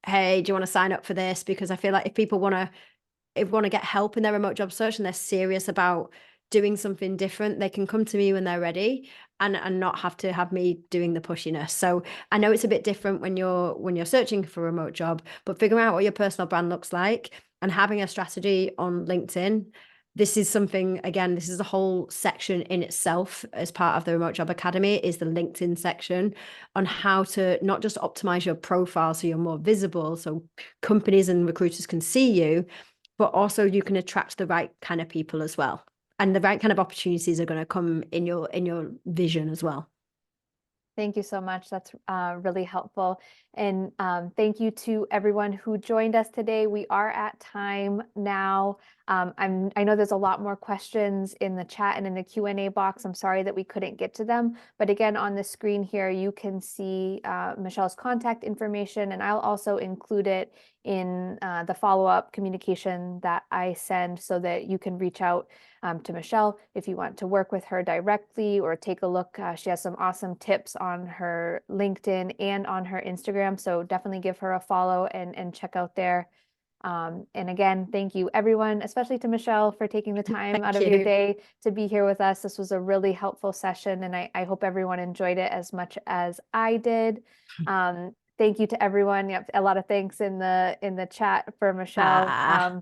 hey, do you want to sign up for this? Because I feel like if people want to get help in their remote job search and they're serious about doing something different, they can come to me when they're ready and not have to have me doing the pushiness. So I know it's a bit different when you're searching for a remote job, but figuring out what your personal brand looks like and having a strategy on LinkedIn. This is something, again, this is a whole section in itself as part of the Remote Job Academy, is the LinkedIn section on how to not just optimize your profile so you're more visible, so companies and recruiters can see you, but also you can attract the right kind of people as well. And the right kind of opportunities are going to come in your vision as well. Thank you so much. That's really helpful. And thank you to everyone who joined us today. We are at time now. I know there's a lot more questions in the chat and in the Q&A box. I'm sorry that we couldn't get to them. But again, on the screen here, you can see Michelle's contact information, and I'll also include it in the follow-up communication that I send so that you can reach out to Michelle if you want to work with her directly or take a look. She has some awesome tips on her LinkedIn and on her Instagram. So definitely give her a follow and check out there. And again, thank you everyone, especially to Michelle, for taking the time out Thank of your you. day to be here with us. This was a really helpful session, and I hope everyone enjoyed it as much as I did. Thank you to everyone. Yep, a lot of thanks in the chat for Michelle. Ah,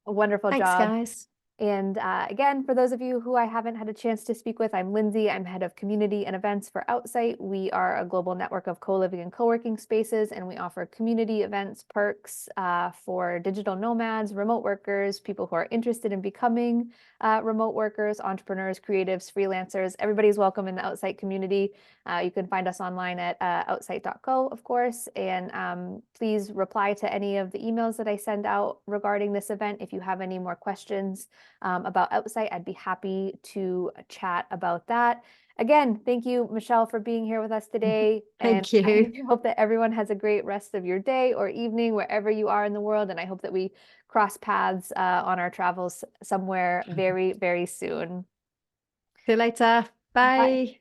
a wonderful Thanks, job. guys. And again, for those of you who I haven't had a chance to speak with, I'm Lindsay. I'm head of community and events for Outsite. We are a global network of co-living and co-working spaces, and we offer community events, perks for digital nomads, remote workers, people who are interested in becoming remote workers, entrepreneurs, creatives, freelancers. Everybody's welcome in the Outsite community. You can find us online at outsite.co, of course, and please reply to any of the emails that I send out regarding this event if you have any more questions about Outsite. I'd be happy to chat about that. Again, thank you, Michelle, for being here with us today. And Thank I you. hope that everyone has a great rest of your day or evening, wherever you are in the world. And I hope that we cross paths on our travels somewhere very, very soon. See you later. Bye. Bye.